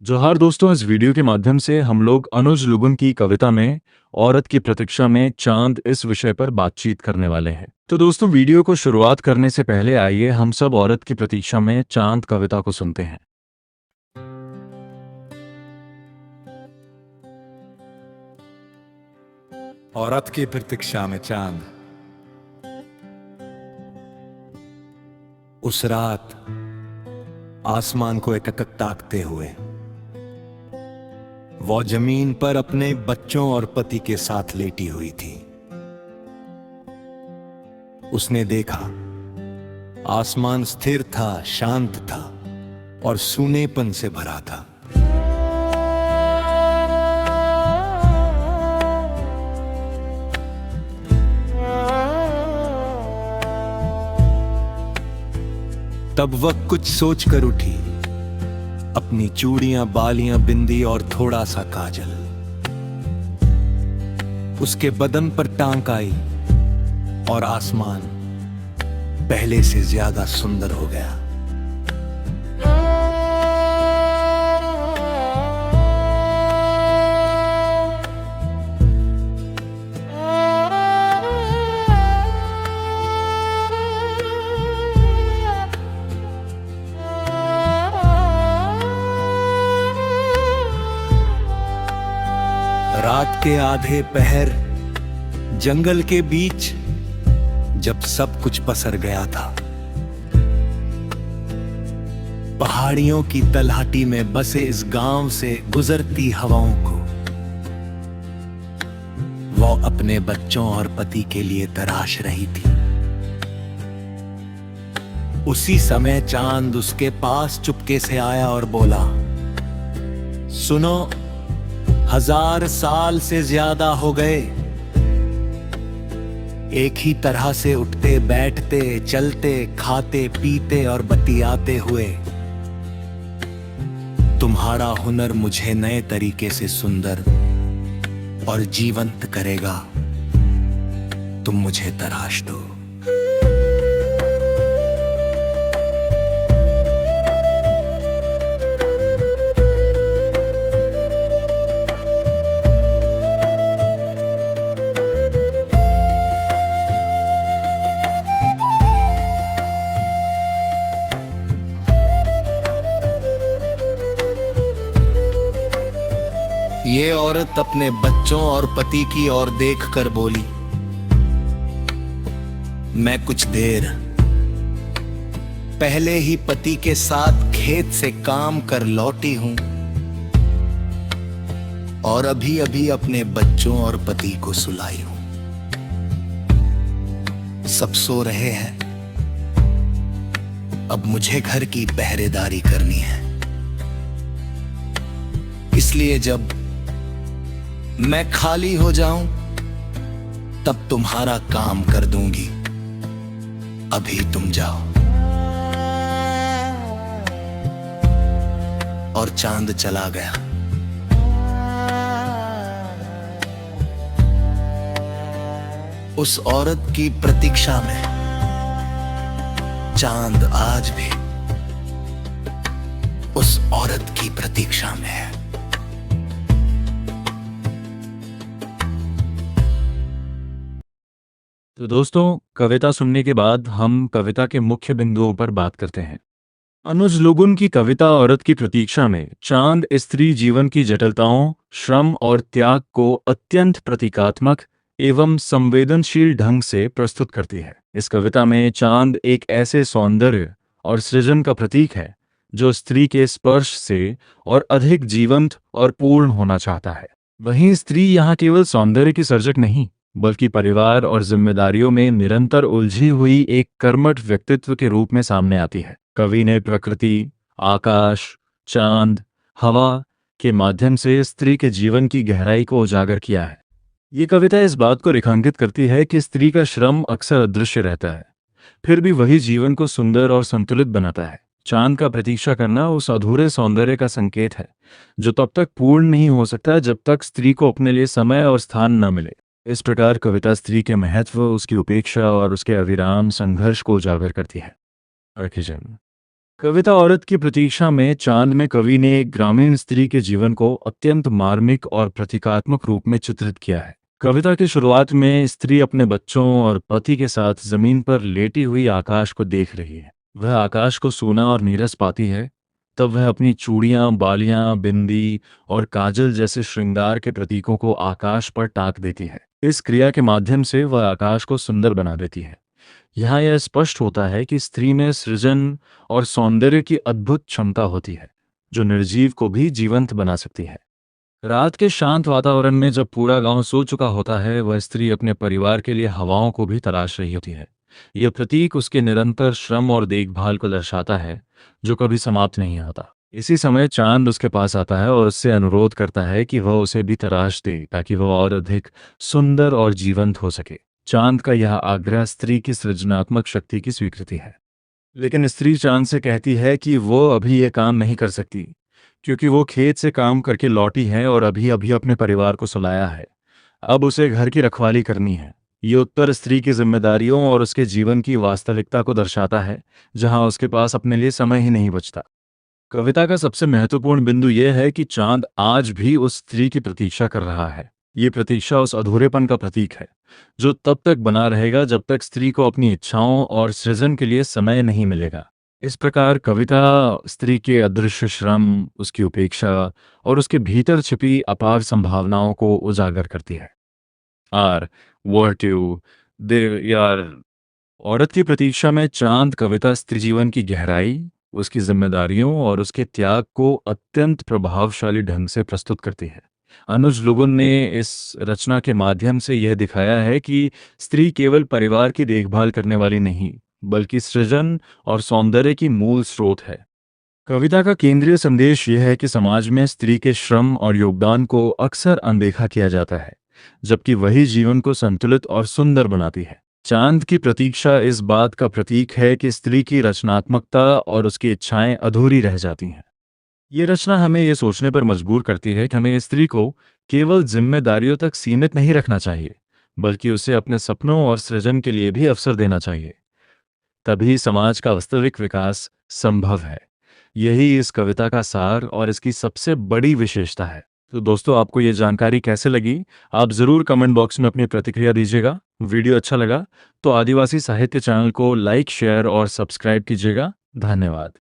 जोहार दोस्तों, इस वीडियो के माध्यम से हम लोग अनुज लुगुन की कविता में औरत की प्रतीक्षा में चांद इस विषय पर बातचीत करने वाले हैं। तो दोस्तों, वीडियो को शुरुआत करने से पहले आइए हम सब औरत की प्रतीक्षा में चांद कविता को सुनते हैं। औरत की प्रतीक्षा में चांद। उस रात आसमान को एकटक ताकते हुए वो जमीन पर अपने बच्चों और पति के साथ लेटी हुई थी। उसने देखा आसमान स्थिर था, शांत था और सूनेपन से भरा था। तब वह कुछ सोचकर उठी। अपनी चूड़ियां, बालियां, बिंदी और थोड़ा सा काजल उसके बदन पर टांक आई और आसमान पहले से ज्यादा सुंदर हो गया। रात के आधे पहर जंगल के बीच जब सब कुछ पसर गया था, पहाड़ियों की तलहटी में बसे इस गांव से गुजरती हवाओं को वो अपने बच्चों और पति के लिए तराश रही थी। उसी समय चांद उसके पास चुपके से आया और बोला, सुनो, 1000 साल से ज्यादा हो गए एक ही तरह से उठते, बैठते, चलते, खाते, पीते और बतियाते हुए। तुम्हारा हुनर मुझे नए तरीके से सुंदर और जीवंत करेगा। तुम मुझे तराश दो। ये औरत अपने बच्चों और पति की ओर देखकर बोली, मैं कुछ देर पहले ही पति के साथ खेत से काम कर लौटी हूं और अभी अभी अपने बच्चों और पति को सुलाई हूं। सब सो रहे हैं, अब मुझे घर की पहरेदारी करनी है। इसलिए जब मैं खाली हो जाऊं तब तुम्हारा काम कर दूंगी। अभी तुम जाओ। और चांद चला गया। उस औरत की प्रतीक्षा में चांद आज भी उस औरत की प्रतीक्षा में है। तो दोस्तों, कविता सुनने के बाद हम कविता के मुख्य बिंदुओं पर बात करते हैं। अनुज लुगुन की कविता औरत की प्रतीक्षा में चांद स्त्री जीवन की जटिलताओं, श्रम और त्याग को अत्यंत प्रतीकात्मक एवं संवेदनशील ढंग से प्रस्तुत करती है। इस कविता में चांद एक ऐसे सौंदर्य और सृजन का प्रतीक है जो स्त्री के स्पर्श से और अधिक जीवंत और पूर्ण होना चाहता है। वहीं स्त्री यहाँ केवल सौंदर्य की सर्जक नहीं, बल्कि परिवार और जिम्मेदारियों में निरंतर उलझी हुई एक कर्मठ व्यक्तित्व के रूप में सामने आती है। कवि ने प्रकृति, आकाश, चांद, हवा के माध्यम से स्त्री के जीवन की गहराई को उजागर किया है। ये कविता इस बात को रेखांकित करती है कि स्त्री का श्रम अक्सर अदृश्य रहता है, फिर भी वही जीवन को सुंदर और संतुलित बनाता है। चांद का प्रतीक्षा करना उस अधूरे सौंदर्य का संकेत है जो तब तक पूर्ण नहीं हो सकता जब तक स्त्री को अपने लिए समय और स्थान न मिले। इस प्रकार कविता स्त्री के महत्व, उसकी उपेक्षा और उसके अविराम संघर्ष को उजागर करती है। कविता औरत की प्रतीक्षा में चांद में कवि ने एक ग्रामीण स्त्री के जीवन को अत्यंत मार्मिक और प्रतीकात्मक रूप में चित्रित किया है। कविता की शुरुआत में स्त्री अपने बच्चों और पति के साथ जमीन पर लेटी हुई आकाश को देख रही है। वह आकाश को सूना और नीरस पाती है। तब वह अपनी चूड़ियां, बालियां, बिंदी और काजल जैसे श्रृंगार के प्रतीकों को आकाश पर टाक देती है। इस क्रिया के माध्यम से वह आकाश को सुंदर बना देती है। यहाँ यह स्पष्ट होता है कि स्त्री में सृजन और सौंदर्य की अद्भुत क्षमता होती है, जो निर्जीव को भी जीवंत बना सकती है। रात के शांत वातावरण में जब पूरा गांव सो चुका होता है, वह स्त्री अपने परिवार के लिए हवाओं को भी तलाश रही होती है। यह प्रतीक उसके निरंतर श्रम और देखभाल को दर्शाता है, जो कभी समाप्त नहीं होता। इसी समय चांद उसके पास आता है और उससे अनुरोध करता है कि वह उसे भी तराश दे, ताकि वह और अधिक सुंदर और जीवंत हो सके। चांद का यह आग्रह स्त्री की सृजनात्मक शक्ति की स्वीकृति है। लेकिन स्त्री चांद से कहती है कि वो अभी ये काम नहीं कर सकती, क्योंकि वो खेत से काम करके लौटी है और अभी अभी अपने परिवार को सुलाया है। अब उसे घर की रखवाली करनी है। ये उत्तर स्त्री की जिम्मेदारियों और उसके जीवन की वास्तविकता को दर्शाता है, जहां उसके पास अपने लिए समय ही नहीं बचता। कविता का सबसे महत्वपूर्ण बिंदु यह है कि चांद आज भी उस स्त्री की प्रतीक्षा कर रहा है। ये प्रतीक्षा उस अधूरेपन का प्रतीक है, जो तब तक बना रहेगा जब तक स्त्री को अपनी इच्छाओं और सृजन के लिए समय नहीं मिलेगा। इस प्रकार कविता स्त्री के अदृश्य श्रम, उसकी उपेक्षा और उसके भीतर छिपी अपार संभावनाओं को उजागर करती है। आर वर्ट्यू दे यार औरत की प्रतीक्षा में चांद कविता स्त्री जीवन की गहराई, उसकी जिम्मेदारियों और उसके त्याग को अत्यंत प्रभावशाली ढंग से प्रस्तुत करती है। अनुज लुगुन ने इस रचना के माध्यम से यह दिखाया है कि स्त्री केवल परिवार की देखभाल करने वाली नहीं, बल्कि सृजन और सौंदर्य की मूल स्रोत है। कविता का केंद्रीय संदेश यह है कि समाज में स्त्री के श्रम और योगदान को अक्सर अनदेखा किया जाता है, जबकि वही जीवन को संतुलित और सुंदर बनाती है। चांद की प्रतीक्षा इस बात का प्रतीक है कि स्त्री की रचनात्मकता और उसकी इच्छाएं अधूरी रह जाती हैं। ये रचना हमें ये सोचने पर मजबूर करती है कि हमें स्त्री को केवल जिम्मेदारियों तक सीमित नहीं रखना चाहिए, बल्कि उसे अपने सपनों और सृजन के लिए भी अवसर देना चाहिए। तभी समाज का वास्तविक विकास संभव है। यही इस कविता का सार और इसकी सबसे बड़ी विशेषता है। तो दोस्तों, आपको ये जानकारी कैसे लगी? आप ज़रूर कमेंट बॉक्स में अपनी प्रतिक्रिया दीजिएगा। वीडियो अच्छा लगा तो आदिवासी साहित्य चैनल को लाइक, शेयर और सब्सक्राइब कीजिएगा। धन्यवाद।